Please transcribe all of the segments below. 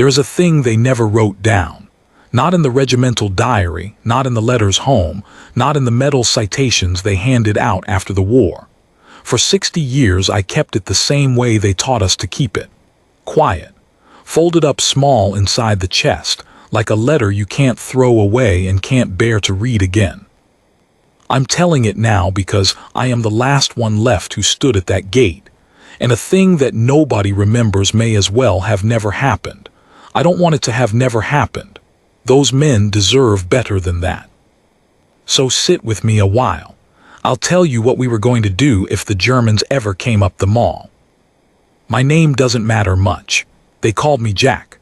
There is a thing they never wrote down. Not in the regimental diary, not in the letters home, not in the medal citations they handed out after the war. For 60 years I kept it the same way they taught us to keep it. Quiet. Folded up small inside the chest, like a letter you can't throw away and can't bear to read again. I'm telling it now because I am the last one left who stood at that gate, and a thing that nobody remembers may as well have never happened. I don't want it to have never happened. Those men deserve better than that. So sit with me a while. I'll tell you what we were going to do if the Germans ever came up the mall. My name doesn't matter much. They called me Jack.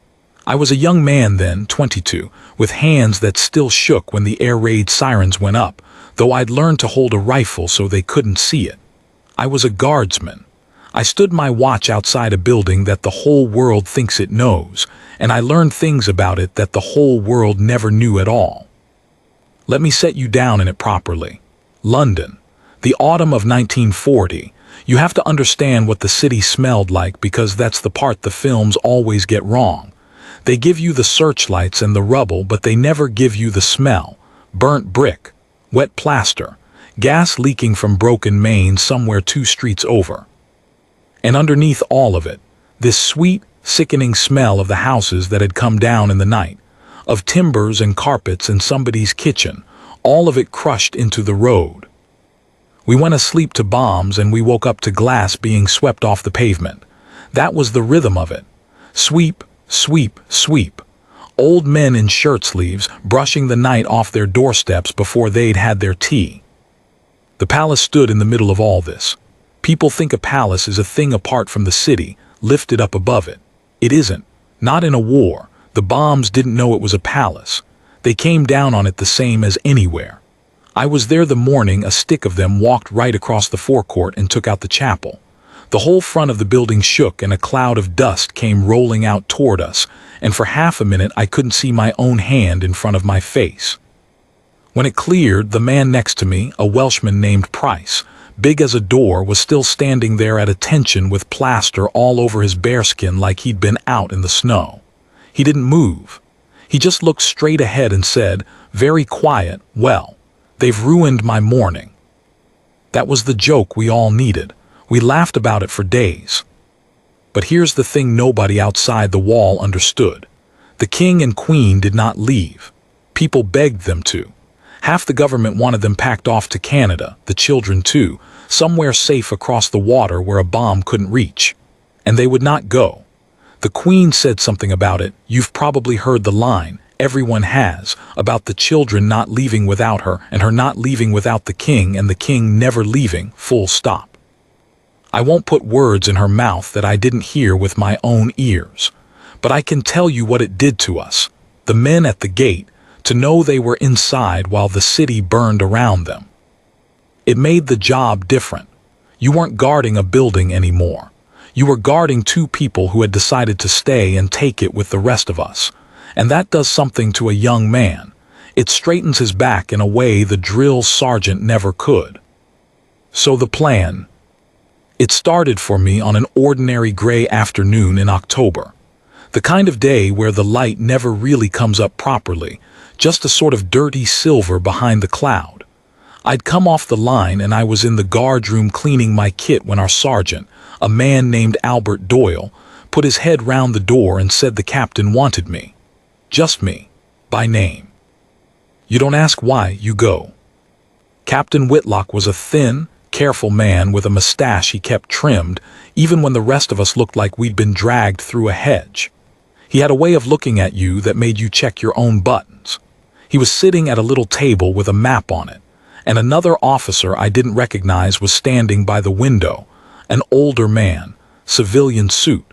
I was a young man then, 22, with hands that still shook when the air raid sirens went up, though I'd learned to hold a rifle so they couldn't see it. I was a guardsman. I stood my watch outside a building that the whole world thinks it knows, and I learned things about it that the whole world never knew at all. Let me set you down in it properly. London, the autumn of 1940. You have to understand what the city smelled like because that's the part the films always get wrong. They give you the searchlights and the rubble, but they never give you the smell. Burnt brick, wet plaster, gas leaking from broken mains somewhere 2 streets over. And underneath all of it, this sweet, sickening smell of the houses that had come down in the night, of timbers and carpets in somebody's kitchen, all of it crushed into the road. We went asleep to bombs and we woke up to glass being swept off the pavement. That was the rhythm of it. Sweep, sweep, sweep. Old men in shirt sleeves brushing the night off their doorsteps before they'd had their tea. The palace stood in the middle of all this. People think a palace is a thing apart from the city, lifted up above it. It isn't. Not in a war. The bombs didn't know it was a palace. They came down on it the same as anywhere. I was there the morning a stick of them walked right across the forecourt and took out the chapel. The whole front of the building shook and a cloud of dust came rolling out toward us, and for half a minute I couldn't see my own hand in front of my face. When it cleared, the man next to me, a Welshman named Price, big as a door, was still standing there at attention with plaster all over his bearskin like he'd been out in the snow. He didn't move. He just looked straight ahead and said, very quiet, "Well, they've ruined my morning." That was the joke we all needed. We laughed about it for days. But here's the thing nobody outside the wall understood. The king and queen did not leave. People begged them to. Half the government wanted them packed off to Canada, the children too, somewhere safe across the water where a bomb couldn't reach. And they would not go. The Queen said something about it. You've probably heard the line, everyone has, about the children not leaving without her and her not leaving without the king and the king never leaving, full stop. I won't put words in her mouth that I didn't hear with my own ears. But I can tell you what it did to us, the men at the gate, to know they were inside while the city burned around them. It made the job different. You weren't guarding a building anymore. You were guarding 2 people who had decided to stay and take it with the rest of us. And that does something to a young man. It straightens his back in a way the drill sergeant never could. So the plan. It started for me on an ordinary gray afternoon in October. The kind of day where the light never really comes up properly, just a sort of dirty silver behind the cloud. I'd come off the line and I was in the guardroom cleaning my kit when our sergeant, a man named Albert Doyle, put his head round the door and said the captain wanted me. Just me, by name. You don't ask why, you go. Captain Whitlock was a thin, careful man with a mustache he kept trimmed, even when the rest of us looked like we'd been dragged through a hedge. He had a way of looking at you that made you check your own buttons. He was sitting at a little table with a map on it, and another officer I didn't recognize was standing by the window, an older man, civilian suit,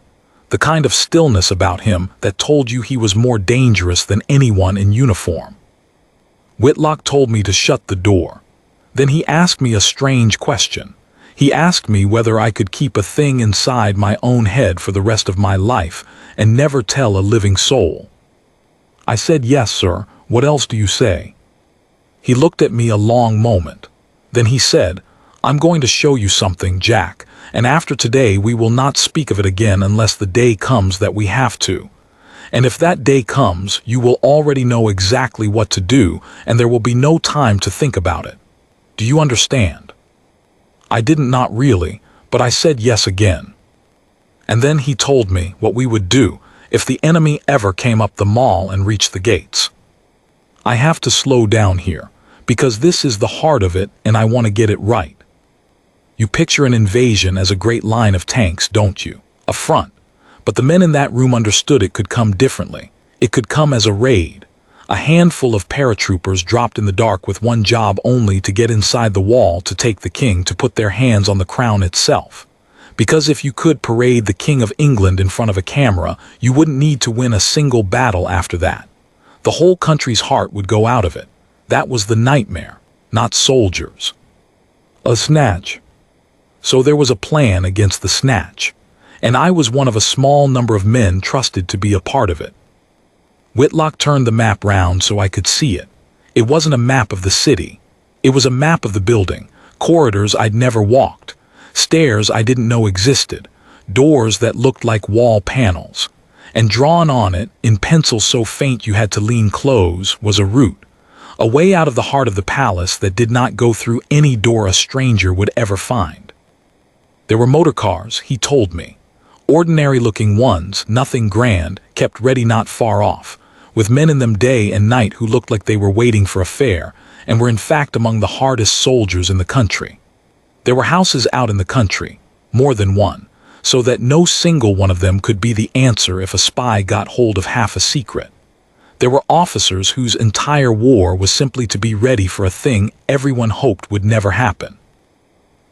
the kind of stillness about him that told you he was more dangerous than anyone in uniform. Whitlock told me to shut the door. Then he asked me a strange question. He asked me whether I could keep a thing inside my own head for the rest of my life and never tell a living soul. I said, "Yes, sir. What else do you say?" He looked at me a long moment. Then he said, "I'm going to show you something, Jack, and after today we will not speak of it again unless the day comes that we have to. And if that day comes, you will already know exactly what to do, and there will be no time to think about it. Do you understand? I didn't, not really, but I said yes again. And then he told me what we would do if the enemy ever came up the mall and reached the gates. I have to slow down here, because this is the heart of it and I want to get it right. You picture an invasion as a great line of tanks, don't you? A front. But the men in that room understood it could come differently. It could come as a raid. A handful of paratroopers dropped in the dark with one job only: to get inside the wall, to take the king, to put their hands on the crown itself. Because if you could parade the King of England in front of a camera, you wouldn't need to win a single battle after that. The whole country's heart would go out of it. That was the nightmare, not soldiers. A snatch. So there was a plan against the snatch, and I was one of a small number of men trusted to be a part of it. Whitlock turned the map round so I could see it. It wasn't a map of the city. It was a map of the building, corridors I'd never walked, stairs I didn't know existed, doors that looked like wall panels. And drawn on it, in pencil so faint you had to lean close, was a route. A way out of the heart of the palace that did not go through any door a stranger would ever find. There were motor cars, he told me. Ordinary-looking ones, nothing grand, kept ready not far off, with men in them day and night who looked like they were waiting for a fare, and were in fact among the hardest soldiers in the country. There were houses out in the country, more than one, so that no single one of them could be the answer if a spy got hold of half a secret. There were officers whose entire war was simply to be ready for a thing everyone hoped would never happen.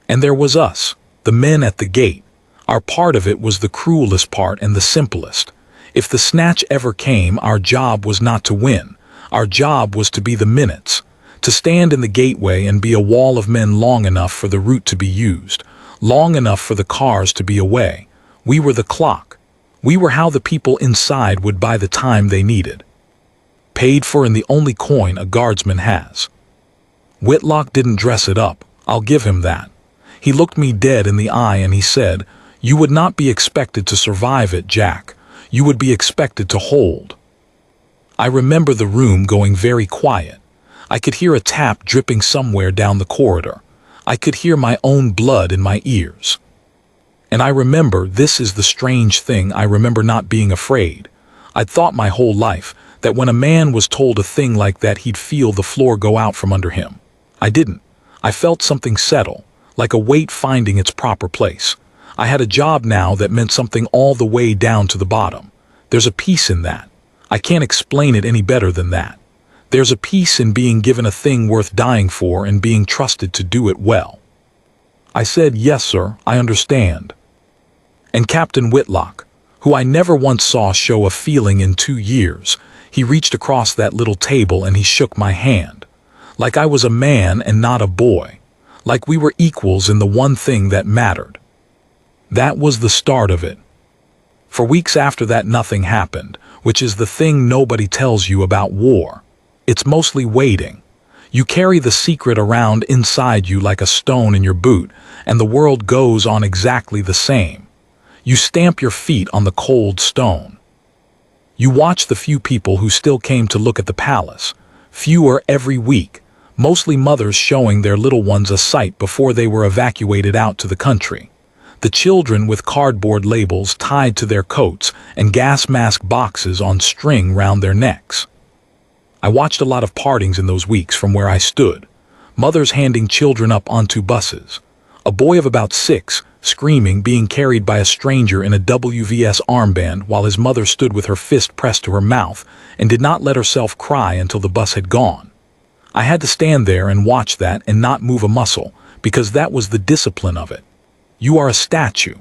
And there was us, the men at the gate. Our part of it was the cruelest part and the simplest. If the snatch ever came, our job was not to win. Our job was to be the minutes, to stand in the gateway and be a wall of men long enough for the route to be used, long enough for the cars to be away. We were the clock. We were how the people inside would buy the time they needed. Paid for in the only coin a guardsman has. Whitlock didn't dress it up, I'll give him that. He looked me dead in the eye and he said, "You would not be expected to survive it, Jack. You would be expected to hold." I remember the room going very quiet. I could hear a tap dripping somewhere down the corridor. I could hear my own blood in my ears. And I remember, this is the strange thing, I remember not being afraid. I'd thought my whole life that when a man was told a thing like that he'd feel the floor go out from under him. I didn't. I felt something settle, like a weight finding its proper place. I had a job now that meant something all the way down to the bottom. There's a peace in that. I can't explain it any better than that. There's a peace in being given a thing worth dying for and being trusted to do it well. I said, "Yes, sir, I understand." And Captain Whitlock, who I never once saw show a feeling in 2 years, he reached across that little table and he shook my hand. Like I was a man and not a boy. Like we were equals in the one thing that mattered. That was the start of it. For weeks after that nothing happened, which is the thing nobody tells you about war. It's mostly waiting. You carry the secret around inside you like a stone in your boot, and the world goes on exactly the same. You stamp your feet on the cold stone. You watch the few people who still came to look at the palace, fewer every week, mostly mothers showing their little ones a sight before they were evacuated out to the country. The children with cardboard labels tied to their coats and gas mask boxes on string round their necks. I watched a lot of partings in those weeks from where I stood. Mothers handing children up onto buses. A boy of about 6, screaming, being carried by a stranger in a WVS armband while his mother stood with her fist pressed to her mouth and did not let herself cry until the bus had gone. I had to stand there and watch that and not move a muscle, because that was the discipline of it. You are a statue.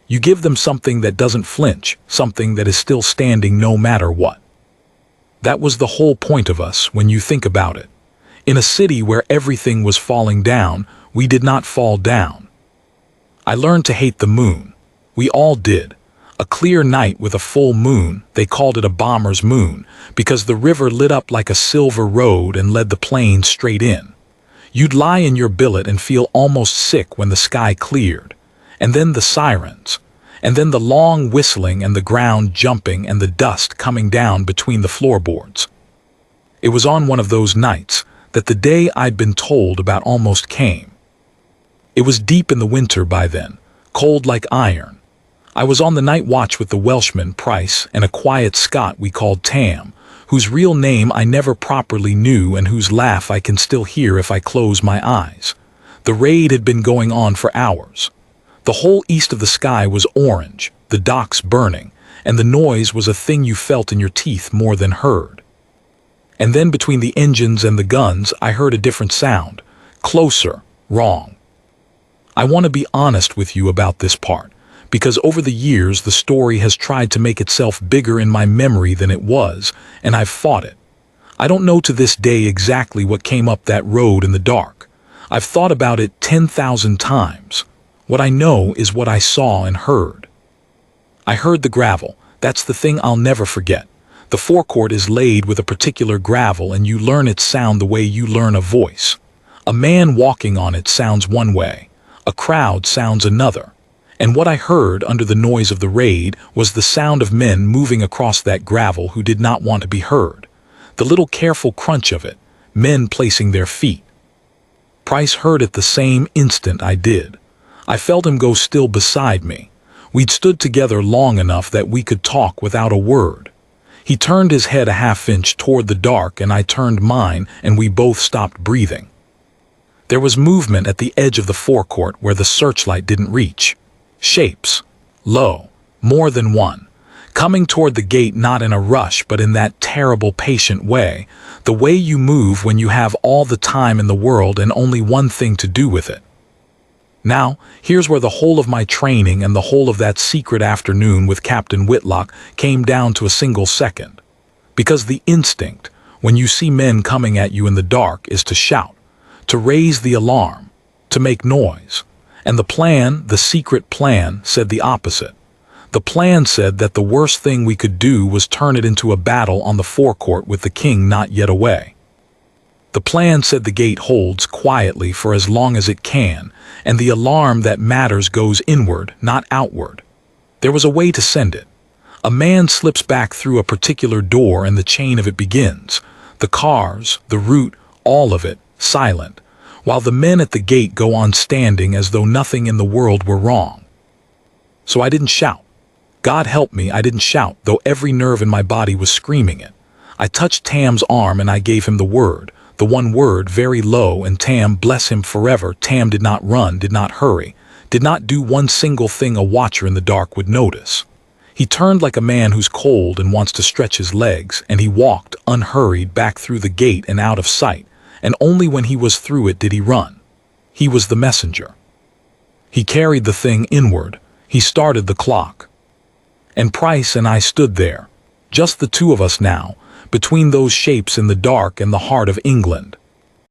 You give them something that doesn't flinch, something that is still standing no matter what. That was the whole point of us when you think about it. In a city where everything was falling down, we did not fall down. I learned to hate the moon. We all did. A clear night with a full moon, they called it a bomber's moon, because the river lit up like a silver road and led the plane straight in. You'd lie in your billet and feel almost sick when the sky cleared. And then the sirens. And then the long whistling and the ground jumping and the dust coming down between the floorboards. It was on one of those nights that the day I'd been told about almost came. It was deep in the winter by then, cold like iron. I was on the night watch with the Welshman, Price, and a quiet Scot we called Tam, whose real name I never properly knew and whose laugh I can still hear if I close my eyes. The raid had been going on for hours. The whole east of the sky was orange, the docks burning, and the noise was a thing you felt in your teeth more than heard. And then between the engines and the guns I heard a different sound, closer, wrong. I want to be honest with you about this part, because over the years the story has tried to make itself bigger in my memory than it was, and I've fought it. I don't know to this day exactly what came up that road in the dark. I've thought about it 10,000 times. What I know is what I saw and heard. I heard the gravel. That's the thing I'll never forget. The forecourt is laid with a particular gravel and you learn its sound the way you learn a voice. A man walking on it sounds one way. A crowd sounds another. And what I heard under the noise of the raid was the sound of men moving across that gravel who did not want to be heard. The little careful crunch of it, men placing their feet. Price heard it the same instant I did. I felt him go still beside me. We'd stood together long enough that we could talk without a word. He turned his head a half-inch toward the dark and I turned mine and we both stopped breathing. There was movement at the edge of the forecourt where the searchlight didn't reach. Shapes. Low. More than one. Coming toward the gate not in a rush but in that terrible patient way. The way you move when you have all the time in the world and only one thing to do with it. Now, here's where the whole of my training and the whole of that secret afternoon with Captain Whitlock came down to a single second. Because the instinct, when you see men coming at you in the dark, is to shout, to raise the alarm, to make noise. And the plan, the secret plan, said the opposite. The plan said that the worst thing we could do was turn it into a battle on the forecourt with the king not yet away. The plan said the gate holds quietly for as long as it can, and the alarm that matters goes inward, not outward. There was a way to send it. A man slips back through a particular door and the chain of it begins. The cars, the route, all of it, silent, while the men at the gate go on standing as though nothing in the world were wrong. So I didn't shout. God help me, I didn't shout, though every nerve in my body was screaming it. I touched Tam's arm and I gave him the word. The one word, very low, and Tam, bless him forever, Tam did not run, did not hurry, did not do one single thing a watcher in the dark would notice. He turned like a man who's cold and wants to stretch his legs, and he walked, unhurried, back through the gate and out of sight, and only when he was through it did he run. He was the messenger. He carried the thing inward. He started the clock. And Price and I stood there, just the two of us now, between those shapes in the dark and the heart of England.